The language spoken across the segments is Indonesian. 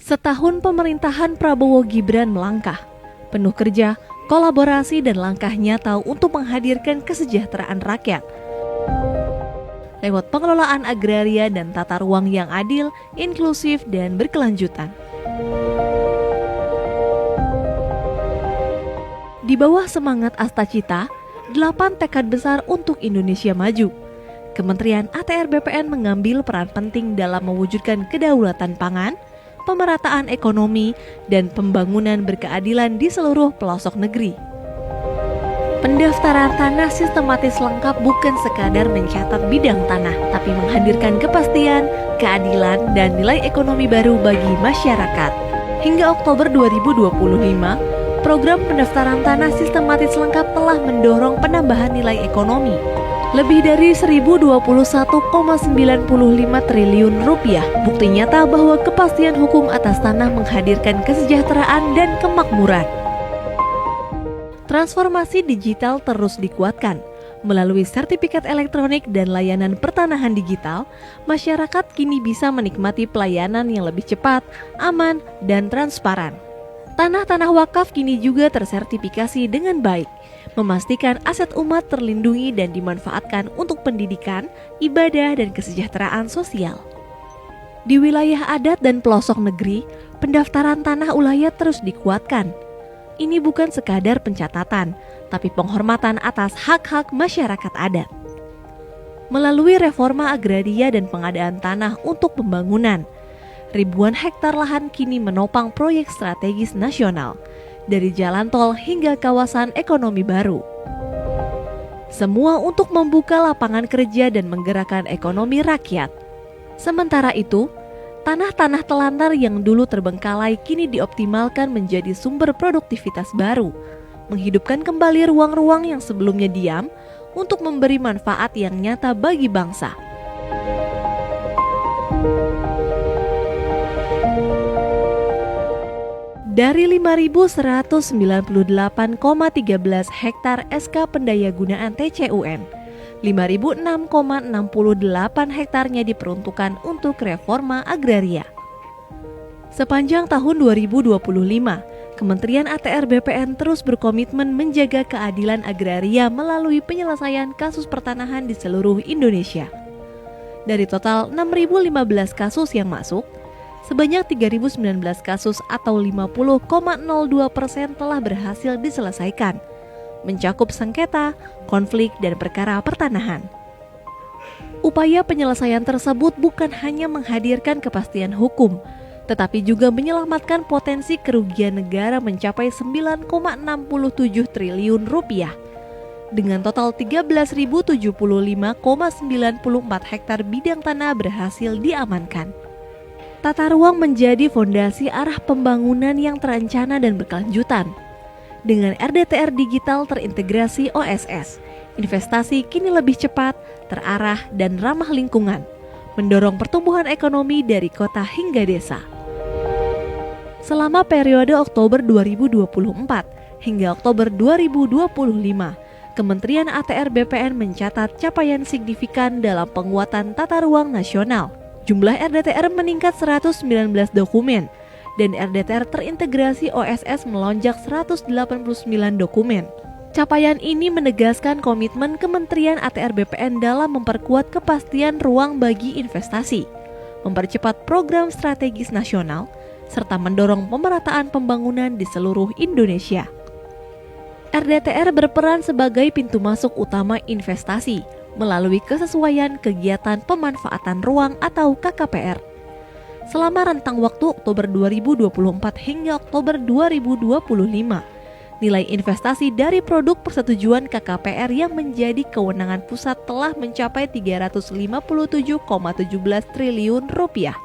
Setahun pemerintahan Prabowo Gibran melangkah, penuh kerja, kolaborasi dan langkah nyata untuk menghadirkan kesejahteraan rakyat. Lewat pengelolaan agraria dan tata ruang yang adil, inklusif dan berkelanjutan. Di bawah semangat Astacita, 8 tekad besar untuk Indonesia maju. Kementerian ATR BPN mengambil peran penting dalam mewujudkan kedaulatan pangan, pemerataan ekonomi, dan pembangunan berkeadilan di seluruh pelosok negeri. Pendaftaran tanah sistematis lengkap bukan sekadar mencatat bidang tanah, tapi menghadirkan kepastian, keadilan, dan nilai ekonomi baru bagi masyarakat. Hingga Oktober 2025, program pendaftaran tanah sistematis lengkap telah mendorong penambahan nilai ekonomi lebih dari 121,95 triliun rupiah. Bukti nyata bahwa kepastian hukum atas tanah menghadirkan kesejahteraan dan kemakmuran. Transformasi digital terus dikuatkan. Melalui sertifikat elektronik dan layanan pertanahan digital, masyarakat kini bisa menikmati pelayanan yang lebih cepat, aman, dan transparan. Tanah-tanah wakaf kini juga tersertifikasi dengan baik, memastikan aset umat terlindungi dan dimanfaatkan untuk pendidikan, ibadah, dan kesejahteraan sosial. Di wilayah adat dan pelosok negeri, pendaftaran tanah ulayat terus dikuatkan. Ini bukan sekadar pencatatan, tapi penghormatan atas hak-hak masyarakat adat. Melalui reforma agraria dan pengadaan tanah untuk pembangunan, ribuan hektar lahan kini menopang proyek strategis nasional, dari jalan tol hingga kawasan ekonomi baru. Semua untuk membuka lapangan kerja dan menggerakkan ekonomi rakyat. Sementara itu, tanah-tanah telantar yang dulu terbengkalai kini dioptimalkan menjadi sumber produktivitas baru, menghidupkan kembali ruang-ruang yang sebelumnya diam untuk memberi manfaat yang nyata bagi bangsa. Dari 5.198,13 hektar SK Pendayagunaan TCUN, 5.006,68 hektarnya diperuntukkan untuk reforma agraria. Sepanjang tahun 2025, Kementerian ATR BPN terus berkomitmen menjaga keadilan agraria melalui penyelesaian kasus pertanahan di seluruh Indonesia. Dari total 6.015 kasus yang masuk, sebanyak 3.019 kasus atau 50,02% telah berhasil diselesaikan, mencakup sengketa, konflik, dan perkara pertanahan. Upaya penyelesaian tersebut bukan hanya menghadirkan kepastian hukum, tetapi juga menyelamatkan potensi kerugian negara mencapai 9,67 triliun rupiah. Dengan total 13.075,94 hektar bidang tanah berhasil diamankan. Tata ruang menjadi fondasi arah pembangunan yang terencana dan berkelanjutan. Dengan RDTR digital terintegrasi OSS, investasi kini lebih cepat, terarah, dan ramah lingkungan, mendorong pertumbuhan ekonomi dari kota hingga desa. Selama periode Oktober 2024 hingga Oktober 2025, Kementerian ATR BPN mencatat capaian signifikan dalam penguatan tata ruang nasional. Jumlah RDTR meningkat 119 dokumen dan RDTR terintegrasi OSS melonjak 189 dokumen. Capaian ini menegaskan komitmen Kementerian ATR BPN dalam memperkuat kepastian ruang bagi investasi, mempercepat program strategis nasional, serta mendorong pemerataan pembangunan di seluruh Indonesia. RDTR berperan sebagai pintu masuk utama investasi melalui kesesuaian kegiatan pemanfaatan ruang atau KKPR. Selama rentang waktu Oktober 2024 hingga Oktober 2025, nilai investasi dari produk persetujuan KKPR yang menjadi kewenangan pusat telah mencapai 357,17 triliun rupiah.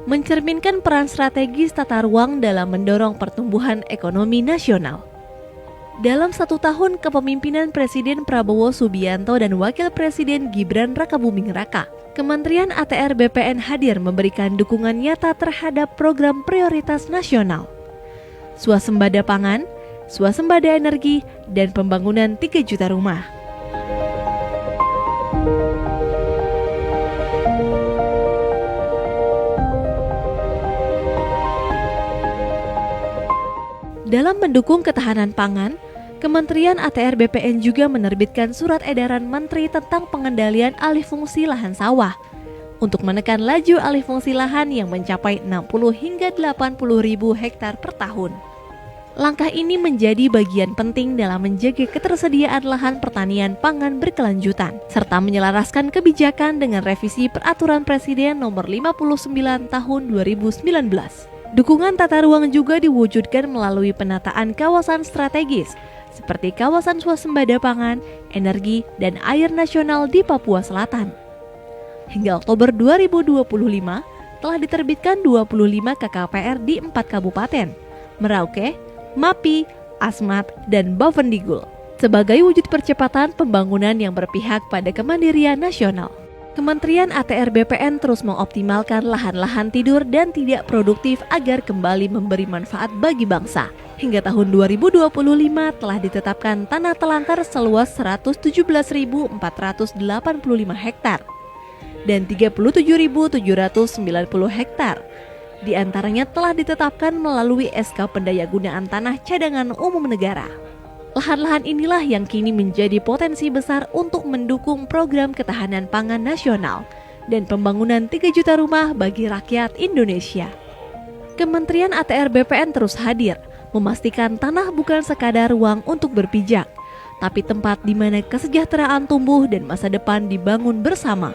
Mencerminkan peran strategis tata ruang dalam mendorong pertumbuhan ekonomi nasional. Dalam 1 tahun kepemimpinan Presiden Prabowo Subianto dan Wakil Presiden Gibran Rakabuming Raka, Kementerian ATR BPN hadir memberikan dukungan nyata terhadap program prioritas nasional, swasembada pangan, swasembada energi, dan pembangunan 3 juta rumah. Dalam mendukung ketahanan pangan, Kementerian ATR BPN juga menerbitkan surat edaran Menteri tentang pengendalian alih fungsi lahan sawah untuk menekan laju alih fungsi lahan yang mencapai 60 hingga 80 ribu hektar per tahun. Langkah ini menjadi bagian penting dalam menjaga ketersediaan lahan pertanian pangan berkelanjutan, serta menyelaraskan kebijakan dengan revisi Peraturan Presiden Nomor 59 Tahun 2019. Dukungan tata ruang juga diwujudkan melalui penataan kawasan strategis, seperti kawasan swasembada pangan, energi, dan air nasional di Papua Selatan. Hingga Oktober 2025, telah diterbitkan 25 KKPR di 4 kabupaten, Merauke, Mapi, Asmat, dan Bovendigul, sebagai wujud percepatan pembangunan yang berpihak pada kemandirian nasional. Kementerian ATR BPN terus mengoptimalkan lahan-lahan tidur dan tidak produktif agar kembali memberi manfaat bagi bangsa. Hingga tahun 2025 telah ditetapkan tanah telantar seluas 117.485 hektar dan 37.790 hektar. Di antaranya telah ditetapkan melalui SK Pendayagunaan Tanah Cadangan Umum Negara. Lahan-lahan inilah yang kini menjadi potensi besar untuk mendukung program ketahanan pangan nasional dan pembangunan 3 juta rumah bagi rakyat Indonesia. Kementerian ATR BPN terus hadir, memastikan tanah bukan sekadar ruang untuk berpijak, tapi tempat di mana kesejahteraan tumbuh dan masa depan dibangun bersama.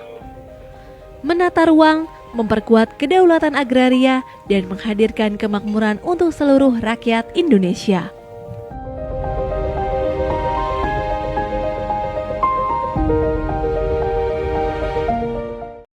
Menata ruang, memperkuat kedaulatan agraria, dan menghadirkan kemakmuran untuk seluruh rakyat Indonesia.